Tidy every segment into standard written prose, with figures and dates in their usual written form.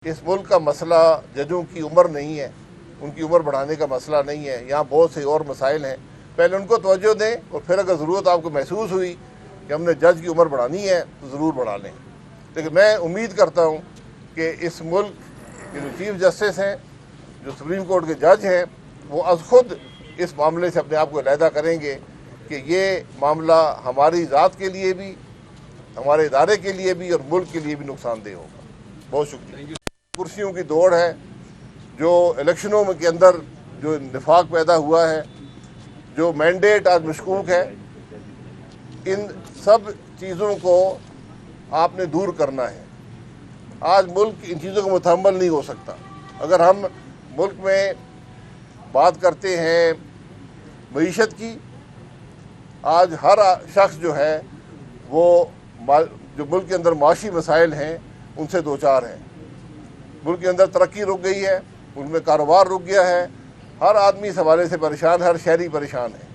اس मुल्क का मसला जजों की उम्र नहीं है, उनकी उम्र बढ़ाने का मसला नहीं है। यहाँ बहुत से और मसाइल हैं, पहले उनको तवज्जो दें और फिर अगर ज़रूरत आपको महसूस हुई कि हमने जज की उम्र बढ़ानी है तो ज़रूर बढ़ा लें। लेकिन मैं उम्मीद करता हूँ कि इस मुल्क के जो चीफ जस्टिस हैं, जो सुप्रीम कोर्ट के जज हैं, वो अज़ खुद इस मामले से अपने आप को अलहदा करेंगे कि ये मामला हमारी ज़ात के लिए भी, हमारे इदारे के लिए भी और मुल्क के लिए भी नुकसानदेह होगा। बहुत शुक्रिया। कुर्सियों की दौड़ है, जो इलेक्शनों में के अंदर जो निफाक पैदा हुआ है, जो मैंडेट आज मशकूक है, इन सब चीज़ों को आपने दूर करना है। आज मुल्क इन चीज़ों का मुतहम्मल नहीं हो सकता। अगर हम मुल्क में बात करते हैं मईशत की, आज हर शख्स जो है वो जो मुल्क के अंदर माशी मसाइल हैं उनसे दो चार हैं। मुल्क के अंदर तरक्की रुक गई है, उनमें कारोबार रुक गया है, हर आदमी इस हवाले से परेशान है, हर शहरी परेशान है।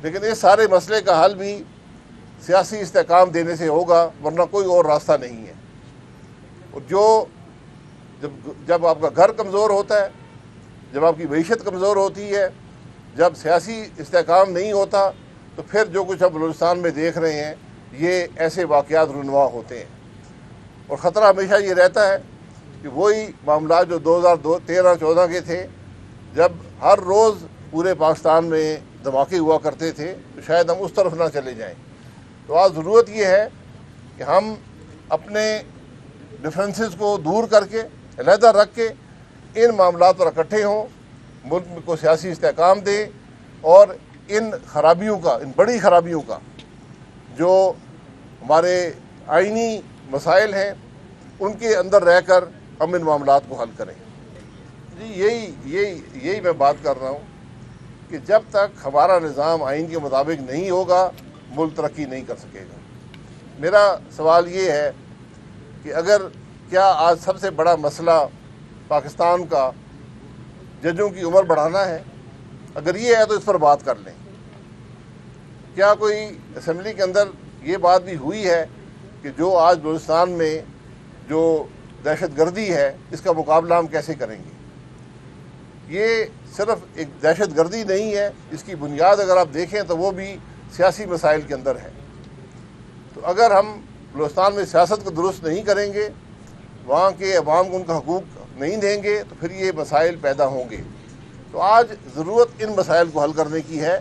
लेकिन इस सारे मसले का हल भी सियासी इस्तेकाम देने से होगा, वरना कोई और रास्ता नहीं है। और जब आपका घर कमज़ोर होता है, जब आपकी मईशत कमज़ोर होती है, जब सियासी इस्तेकाम नहीं होता, तो फिर जो कुछ अब बलूचिस्तान में देख रहे हैं ये ऐसे वाक़यात रुनवा होते हैं। और ख़तरा हमेशा ये रहता है कि वही मामला जो 2013-14 के थे, जब हर रोज़ पूरे पाकिस्तान में धमाके हुआ करते थे, तो शायद हम उस तरफ ना चले जाएं। तो आज ज़रूरत ये है कि हम अपने डिफरेंसेस को दूर करके, अलहदा रख के इन मामलात पर इकट्ठे हों, मुल्क को सियासी इस्तेकाम दें और इन खराबियों का, इन बड़ी खराबियों का जो हमारे आइनी मसाइल हैं उनके अंदर रहकर हम इन मामलात को हल करें। जी यही मैं बात कर रहा हूँ कि जब तक हमारा निज़ाम आइन के मुताबिक नहीं होगा, मुल्क तरक्की नहीं कर सकेगा। मेरा सवाल ये है कि क्या आज सबसे बड़ा मसला पाकिस्तान का जजों की उम्र बढ़ाना है? अगर ये है तो इस पर बात कर लें। क्या कोई असम्बली के अंदर ये बात भी हुई है कि जो आज बलूचिस्तान में जो दहशतगर्दी है इसका मुकाबला हम कैसे करेंगे? ये सिर्फ एक दहशतगर्दी नहीं है, इसकी बुनियाद अगर आप देखें तो वो भी सियासी मसाइल के अंदर है। तो अगर हम बलूचिस्तान में सियासत को दुरुस्त नहीं करेंगे, वहाँ के अवाम को उनका हकूक़ नहीं देंगे, तो फिर ये मसाइल पैदा होंगे। तो आज ज़रूरत इन मसाइल को हल करने की है।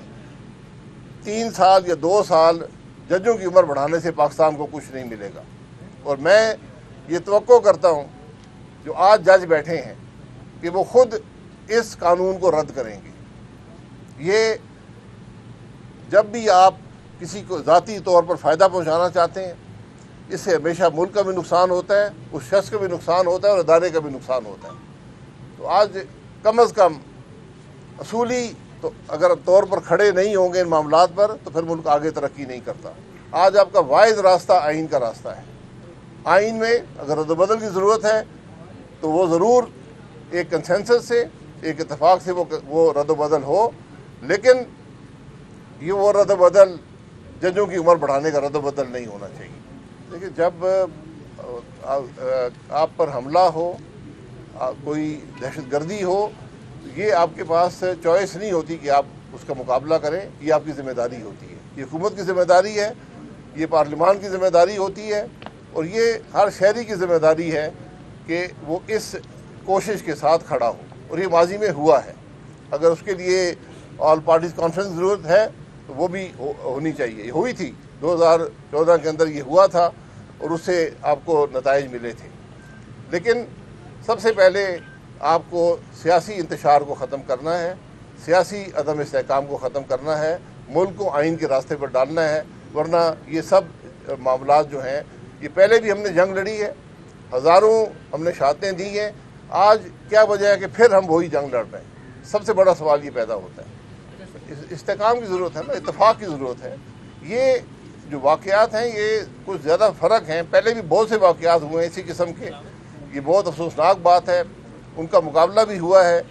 3 साल या 2 साल जजों की उम्र बढ़ाने से पाकिस्तान को कुछ नहीं मिलेगा। और मैं ये तवक्को करता हूँ जो आज जज बैठे हैं कि वो खुद इस कानून को रद्द करेंगे। ये जब भी आप किसी को ज़ाती तौर पर फ़ायदा पहुँचाना चाहते हैं, इससे हमेशा मुल्क का भी नुकसान होता है, उस शख्स का भी नुकसान होता है और इदारे का भी नुकसान होता है। तो आज कम अज़ कम असूली तो अगर तौर पर खड़े नहीं होंगे इन मामलात पर, तो फिर मुल्क आगे तरक्की नहीं करता। आज आपका वाहिद रास्ता आइन का रास्ता है। आइन में अगर रद्दबदल की ज़रूरत है तो वो ज़रूर एक कंसेंसस से, एक इत्तेफाक से वो रद्दबदल हो, लेकिन ये वो रद्दबदल जजों की उम्र बढ़ाने का रद्दबदल नहीं होना चाहिए। देखिए, जब आप पर हमला हो, कोई दहशतगर्दी हो, ये आपके पास चॉइस नहीं होती कि आप उसका मुकाबला करें, ये आपकी ज़िम्मेदारी होती है। ये हुकूमत की ज़िम्मेदारी है, ये पार्लियामान की ज़िम्मेदारी होती है और ये हर शहरी की ज़िम्मेदारी है कि वो इस कोशिश के साथ खड़ा हो। और ये माजी में हुआ है। अगर उसके लिए ऑल पार्टीज़ कॉन्फ्रेंस की ज़रूरत है तो वो भी होनी चाहिए। हुई थी 2014 के अंदर, ये हुआ था और उससे आपको नताइज मिले थे। लेकिन सबसे पहले आपको सियासी इंतशार को ख़त्म करना है, सियासी अदम इस्तेहकाम को ख़त्म करना है, मुल्क को आइन के रास्ते पर डालना है। वरना ये सब मामलात जो हैं, ये पहले भी हमने जंग लड़ी है, हज़ारों हमने शहादतें दी हैं। आज क्या वजह है कि फिर हम वही जंग लड़ रहे हैं? सबसे बड़ा सवाल ये पैदा होता है। इस्तेहकाम की ज़रूरत है ना, इत्तेफाक की ज़रूरत है। ये जो वाक़यात हैं ये कुछ ज़्यादा फ़र्क हैं। पहले भी बहुत से वाक़यात हुए हैं इसी किस्म के, ये बहुत अफसोसनाक बात है, उनका मुकाबला भी हुआ है।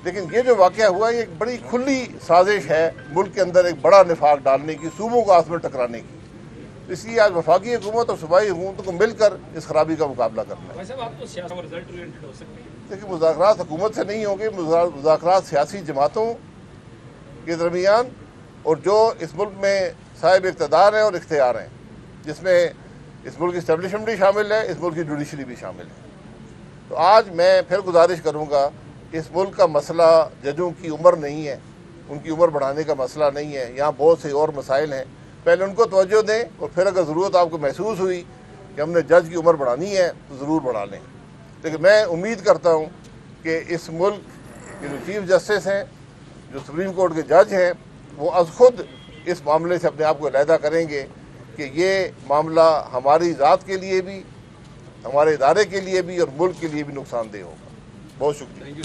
लेकिन ये जो वाक़या हुआ है ये एक बड़ी खुली साजिश है मुल्क के अंदर एक बड़ा निफाक डालने की, सूबों को आपस में टकराने की। اس لیے آج وفاقی حکومت اور صوبائی حکومتوں کو مل کر اس خرابی کا مقابلہ کرنا ہے۔ صاحب آپ تو سیاست اور رزلٹ اورینٹڈ ہو سکتے ہیں، دیکھیے مذاکرات حکومت سے نہیں ہوں گے، مذاکرات سیاسی جماعتوں کے درمیان اور جو اس ملک میں صاحب اقتدار ہیں اور اختیار ہیں، جس میں اس ملک کی اسٹیبلشمنٹ بھی شامل ہے، اس ملک کی جوڈیشری بھی شامل ہے۔ تو آج میں پھر گزارش کروں گا، اس ملک کا مسئلہ ججوں کی عمر نہیں ہے، ان کی عمر بڑھانے کا مسئلہ نہیں ہے، یہاں بہت سے اور مسائل ہیں، پہلے ان کو توجہ دیں اور پھر اگر ضرورت آپ کو محسوس ہوئی کہ ہم نے جج کی عمر بڑھانی ہے تو ضرور بڑھا لیں۔ لیکن میں امید کرتا ہوں کہ اس ملک کے جو چیف جسٹس ہیں، جو سپریم کورٹ کے جج ہیں، وہ از خود اس معاملے سے اپنے آپ کو علیحدہ کریں گے کہ یہ معاملہ ہماری ذات کے لیے بھی، ہمارے ادارے کے لیے بھی اور ملک کے لیے بھی نقصان دہ ہوگا۔ بہت شکریہ۔